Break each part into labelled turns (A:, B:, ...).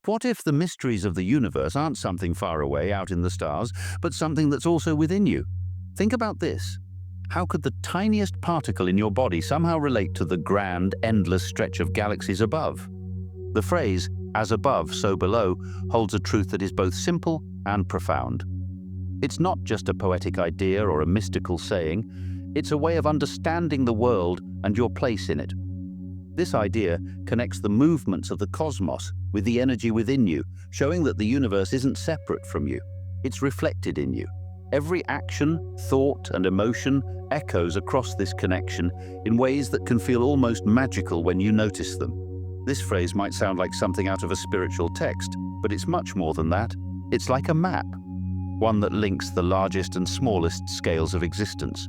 A: What if the mysteries of the universe aren't something far away out in the stars, but something that's also within you? Think about this. How could the tiniest particle in your body somehow relate to the grand, endless stretch of galaxies above? The phrase, "as above, so below," holds a truth that is both simple and profound. It's not just a poetic idea or a mystical saying, it's a way of understanding the world and your place in it. This idea connects the movements of the cosmos with the energy within you, showing that the universe isn't separate from you. It's reflected in you. Every action, thought, and emotion echoes across this connection in ways that can feel almost magical when you notice them. This phrase might sound like something out of a spiritual text, but it's much more than that. It's like a map, one that links the largest and smallest scales of existence.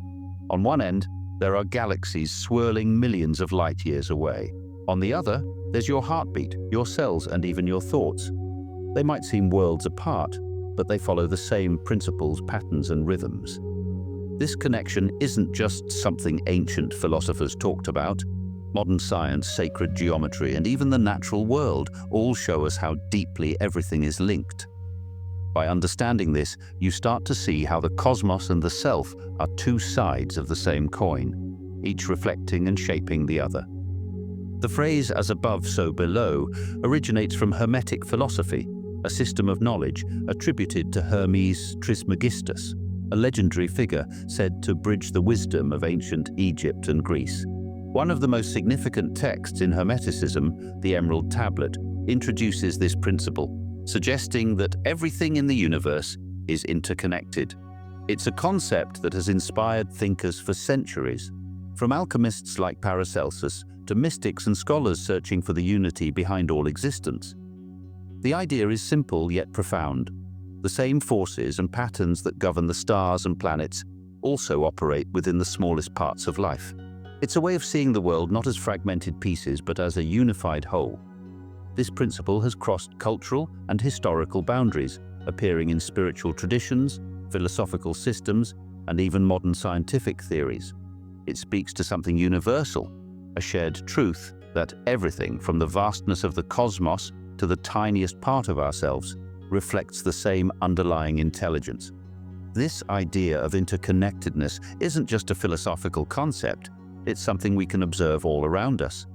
A: On one end, there are galaxies swirling millions of light years away. On the other, there's your heartbeat, your cells, and even your thoughts. They might seem worlds apart, but they follow the same principles, patterns, and rhythms. This connection isn't just something ancient philosophers talked about. Modern science, sacred geometry, and even the natural world all show us how deeply everything is linked. By understanding this, you start to see how the cosmos and the self are two sides of the same coin, each reflecting and shaping the other. The phrase "as above, so below" originates from Hermetic philosophy, a system of knowledge attributed to Hermes Trismegistus, a legendary figure said to bridge the wisdom of ancient Egypt and Greece. One of the most significant texts in Hermeticism, the Emerald Tablet, introduces this principle, suggesting that everything in the universe is interconnected. It's a concept that has inspired thinkers for centuries, from alchemists like Paracelsus to mystics and scholars searching for the unity behind all existence. The idea is simple yet profound. The same forces and patterns that govern the stars and planets also operate within the smallest parts of life. It's a way of seeing the world not as fragmented pieces but as a unified whole. This principle has crossed cultural and historical boundaries, appearing in spiritual traditions, philosophical systems, and even modern scientific theories. It speaks to something universal, a shared truth that everything from the vastness of the cosmos to the tiniest part of ourselves reflects the same underlying intelligence. This idea of interconnectedness isn't just a philosophical concept, it's something we can observe all around us.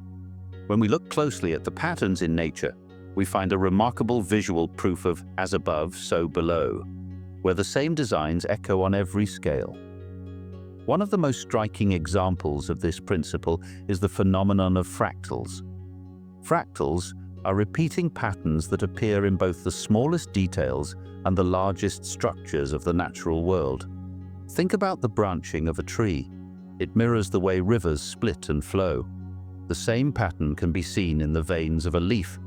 A: When we look closely at the patterns in nature, we find a remarkable visual proof of "as above, so below," where the same designs echo on every scale. One of the most striking examples of this principle is the phenomenon of fractals. Fractals are repeating patterns that appear in both the smallest details and the largest structures of the natural world. Think about the branching of a tree. It mirrors the way rivers split and flow. The same pattern can be seen in the veins of a leaf,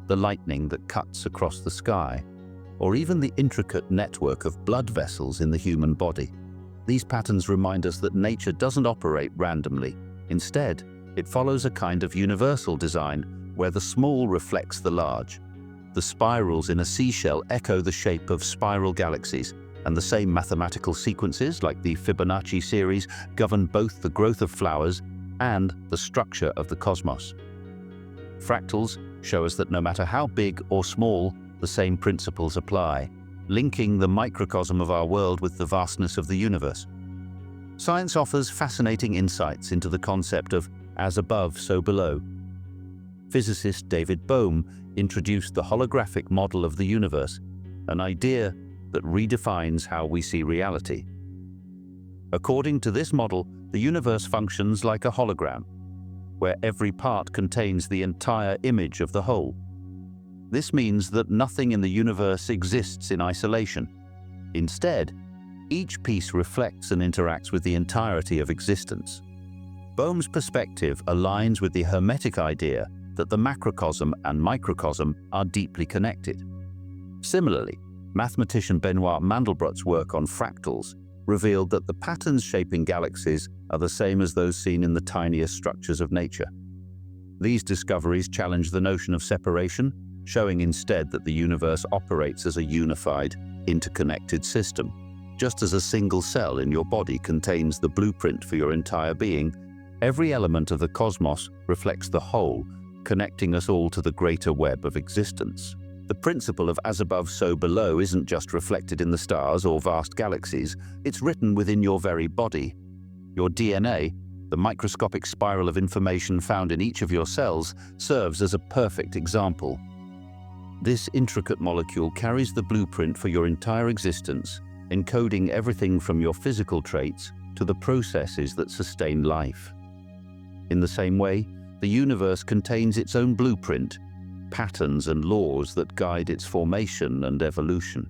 A: the lightning that cuts across the sky, or even the intricate network of blood vessels in the human body. These patterns remind us that nature doesn't operate randomly. Instead, it follows a kind of universal design where the small reflects the large. The spirals in a seashell echo the shape of spiral galaxies, and the same mathematical sequences, like the Fibonacci series, govern both the growth of flowers and the structure of the cosmos. Fractals show us that no matter how big or small, the same principles apply, linking the microcosm of our world with the vastness of the universe. Science offers fascinating insights into the concept of "as above, so below." Physicist David Bohm introduced the holographic model of the universe, an idea that redefines how we see reality. According to this model, the universe functions like a hologram, where every part contains the entire image of the whole. This means that nothing in the universe exists in isolation. Instead, each piece reflects and interacts with the entirety of existence. Bohm's perspective aligns with the Hermetic idea that the macrocosm and microcosm are deeply connected. Similarly, mathematician Benoit Mandelbrot's work on fractals revealed that the patterns shaping galaxies are the same as those seen in the tiniest structures of nature. These discoveries challenge the notion of separation, showing instead that the universe operates as a unified, interconnected system. Just as a single cell in your body contains the blueprint for your entire being, every element of the cosmos reflects the whole, connecting us all to the greater web of existence. The principle of as above, so below isn't just reflected in the stars or vast galaxies, it's written within your very body. Your DNA, the microscopic spiral of information found in each of your cells, serves as a perfect example. This intricate molecule carries the blueprint for your entire existence, encoding everything from your physical traits to the processes that sustain life. In the same way, the universe contains its own blueprint, patterns and laws that guide its formation and evolution.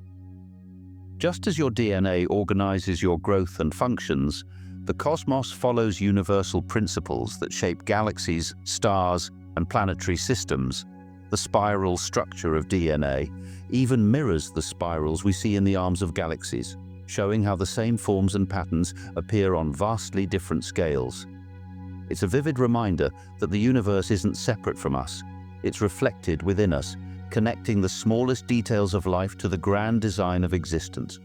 A: Just as your DNA organizes your growth and functions, the cosmos follows universal principles that shape galaxies, stars, and planetary systems. The spiral structure of DNA even mirrors the spirals we see in the arms of galaxies, showing how the same forms and patterns appear on vastly different scales. It's a vivid reminder that the universe isn't separate from us. It's reflected within us, connecting the smallest details of life to the grand design of existence.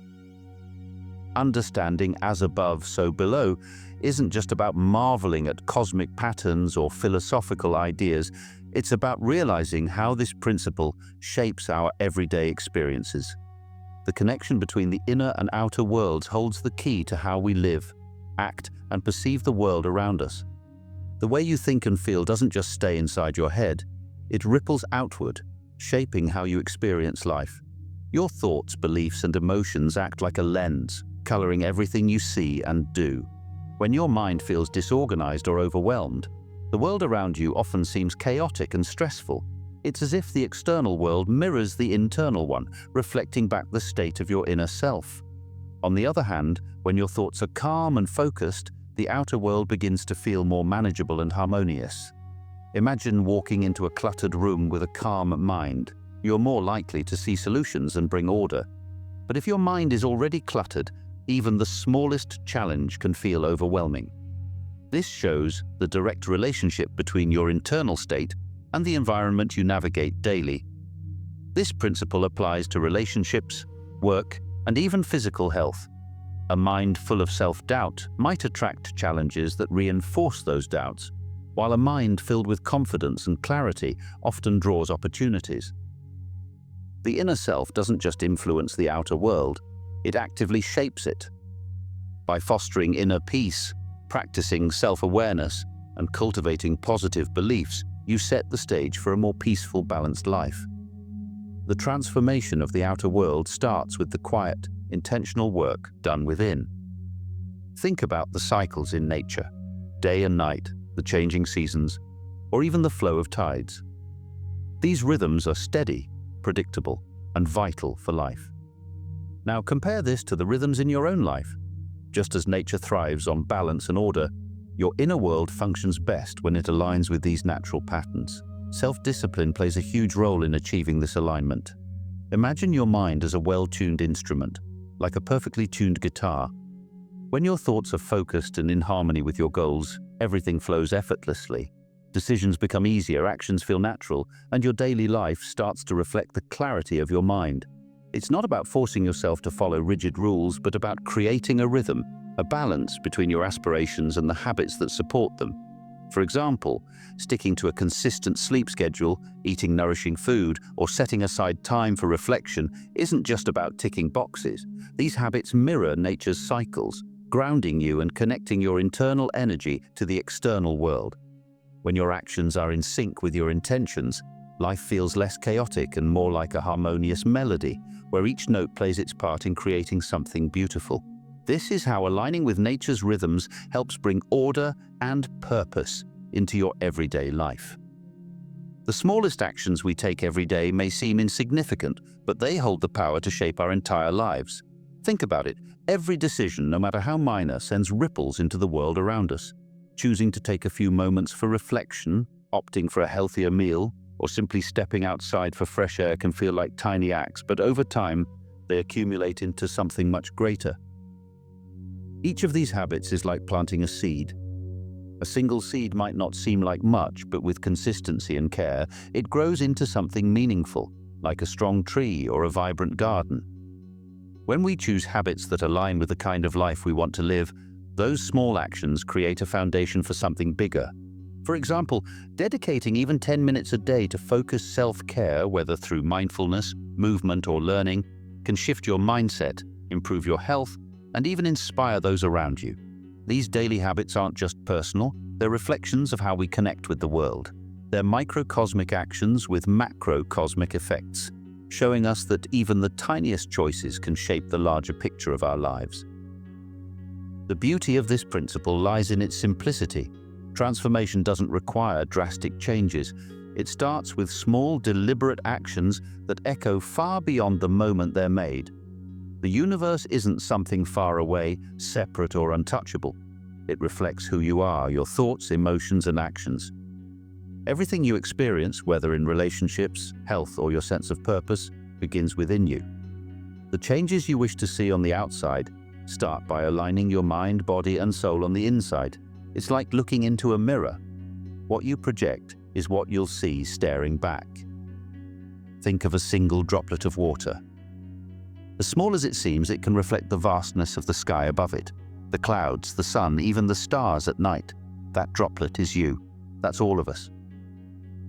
A: Understanding as above, so below isn't just about marveling at cosmic patterns or philosophical ideas. It's about realizing how this principle shapes our everyday experiences. The connection between the inner and outer worlds holds the key to how we live, act, and perceive the world around us. The way you think and feel doesn't just stay inside your head. It ripples outward, shaping how you experience life. Your thoughts, beliefs, and emotions act like a lens, coloring everything you see and do. When your mind feels disorganized or overwhelmed, the world around you often seems chaotic and stressful. It's as if the external world mirrors the internal one, reflecting back the state of your inner self. On the other hand, when your thoughts are calm and focused, the outer world begins to feel more manageable and harmonious. Imagine walking into a cluttered room with a calm mind. You're more likely to see solutions and bring order. But if your mind is already cluttered, even the smallest challenge can feel overwhelming. This shows the direct relationship between your internal state and the environment you navigate daily. This principle applies to relationships, work, and even physical health. A mind full of self-doubt might attract challenges that reinforce those doubts, while a mind filled with confidence and clarity often draws opportunities. The inner self doesn't just influence the outer world, it actively shapes it. By fostering inner peace, practicing self-awareness, and cultivating positive beliefs, you set the stage for a more peaceful, balanced life. The transformation of the outer world starts with the quiet, intentional work done within. Think about the cycles in nature, day and night, the changing seasons, or even the flow of tides. These rhythms are steady, predictable, and vital for life. Now compare this to the rhythms in your own life. Just as nature thrives on balance and order, your inner world functions best when it aligns with these natural patterns. Self-discipline plays a huge role in achieving this alignment. Imagine your mind as a well-tuned instrument, like a perfectly tuned guitar. When your thoughts are focused and in harmony with your goals, everything flows effortlessly. Decisions become easier, actions feel natural, and your daily life starts to reflect the clarity of your mind. It's not about forcing yourself to follow rigid rules, but about creating a rhythm, a balance between your aspirations and the habits that support them. For example, sticking to a consistent sleep schedule, eating nourishing food, or setting aside time for reflection isn't just about ticking boxes. These habits mirror nature's cycles, grounding you and connecting your internal energy to the external world. When your actions are in sync with your intentions, life feels less chaotic and more like a harmonious melody, where each note plays its part in creating something beautiful. This is how aligning with nature's rhythms helps bring order and purpose into your everyday life. The smallest actions we take every day may seem insignificant, but they hold the power to shape our entire lives. Think about it. Every decision, no matter how minor, sends ripples into the world around us. Choosing to take a few moments for reflection, opting for a healthier meal, or simply stepping outside for fresh air can feel like tiny acts, but over time, they accumulate into something much greater. Each of these habits is like planting a seed. A single seed might not seem like much, but with consistency and care, it grows into something meaningful, like a strong tree or a vibrant garden. When we choose habits that align with the kind of life we want to live, those small actions create a foundation for something bigger. For example, dedicating even 10 minutes a day to focused self-care, whether through mindfulness, movement, or learning, can shift your mindset, improve your health, and even inspire those around you. These daily habits aren't just personal, they're reflections of how we connect with the world. They're microcosmic actions with macrocosmic effects, showing us that even the tiniest choices can shape the larger picture of our lives. The beauty of this principle lies in its simplicity. Transformation doesn't require drastic changes. It starts with small, deliberate actions that echo far beyond the moment they're made. The universe isn't something far away, separate or untouchable. It reflects who you are, your thoughts, emotions, and actions. Everything you experience, whether in relationships, health, or your sense of purpose, begins within you. The changes you wish to see on the outside start by aligning your mind, body, and soul on the inside. It's like looking into a mirror. What you project is what you'll see staring back. Think of a single droplet of water. As small as it seems, it can reflect the vastness of the sky above it. The clouds, the sun, even the stars at night. That droplet is you. That's all of us.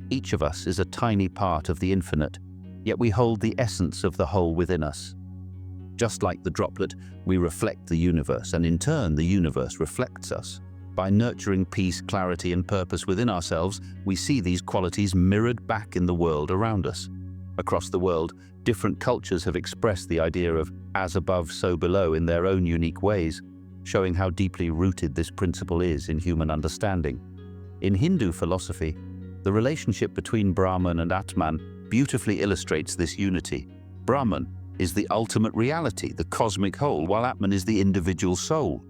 A: Each of us is a tiny part of the infinite, yet we hold the essence of the whole within us. Just like the droplet, we reflect the universe, and in turn, the universe reflects us. By nurturing peace, clarity, and purpose within ourselves, we see these qualities mirrored back in the world around us. Across the world, different cultures have expressed the idea of as above, so below in their own unique ways, showing how deeply rooted this principle is in human understanding. In Hindu philosophy, the relationship between Brahman and Atman beautifully illustrates this unity. Brahman is the ultimate reality, the cosmic whole, while Atman is the individual soul,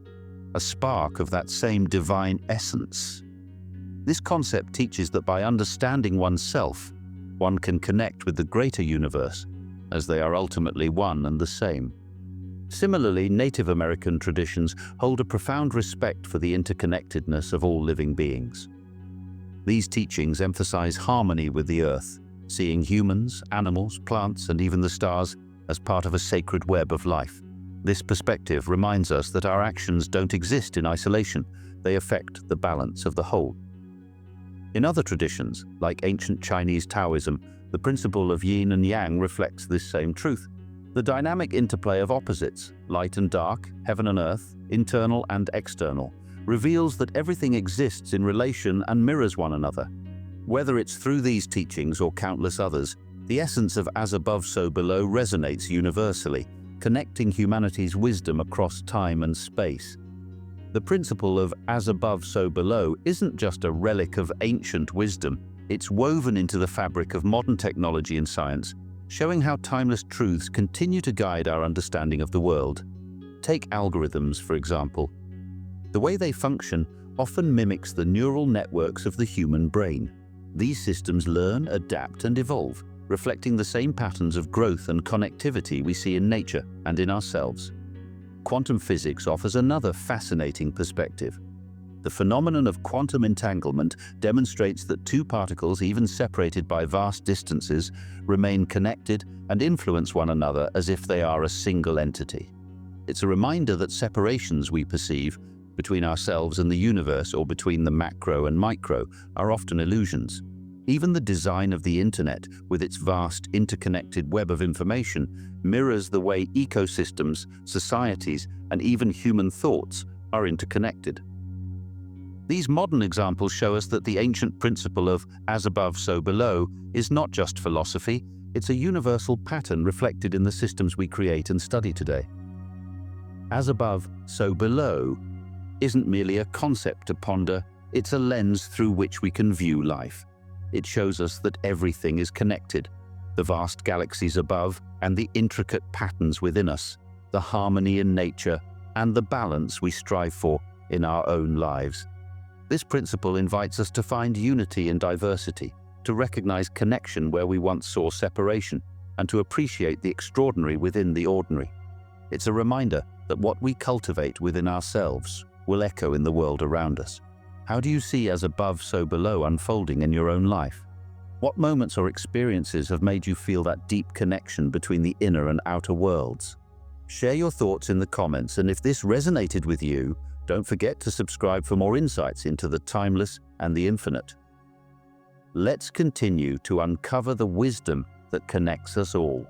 A: a spark of that same divine essence. This concept teaches that by understanding oneself, one can connect with the greater universe, as they are ultimately one and the same. Similarly, Native American traditions hold a profound respect for the interconnectedness of all living beings. These teachings emphasize harmony with the earth, seeing humans, animals, plants, and even the stars as part of a sacred web of life. This perspective reminds us that our actions don't exist in isolation, they affect the balance of the whole. In other traditions, like ancient Chinese Taoism, the principle of yin and yang reflects this same truth. The dynamic interplay of opposites, light and dark, heaven and earth, internal and external, reveals that everything exists in relation and mirrors one another. Whether it's through these teachings or countless others, the essence of as above, so below resonates universally, connecting humanity's wisdom across time and space. The principle of as above, so below isn't just a relic of ancient wisdom, it's woven into the fabric of modern technology and science, showing how timeless truths continue to guide our understanding of the world. Take algorithms, for example. The way they function often mimics the neural networks of the human brain. These systems learn, adapt, and evolve, reflecting the same patterns of growth and connectivity we see in nature and in ourselves. Quantum physics offers another fascinating perspective. The phenomenon of quantum entanglement demonstrates that two particles, even separated by vast distances, remain connected and influence one another as if they are a single entity. It's a reminder that separations we perceive between ourselves and the universe, or between the macro and micro, are often illusions. Even the design of the internet, with its vast interconnected web of information, mirrors the way ecosystems, societies, and even human thoughts are interconnected. These modern examples show us that the ancient principle of as above, so below is not just philosophy, it's a universal pattern reflected in the systems we create and study today. As above, so below isn't merely a concept to ponder, it's a lens through which we can view life. It shows us that everything is connected, the vast galaxies above and the intricate patterns within us, the harmony in nature and the balance we strive for in our own lives. This principle invites us to find unity in diversity, to recognize connection where we once saw separation, and to appreciate the extraordinary within the ordinary. It's a reminder that what we cultivate within ourselves will echo in the world around us. How do you see as above, so below unfolding in your own life? What moments or experiences have made you feel that deep connection between the inner and outer worlds? Share your thoughts in the comments, and if this resonated with you, don't forget to subscribe for more insights into the timeless and the infinite. Let's continue to uncover the wisdom that connects us all.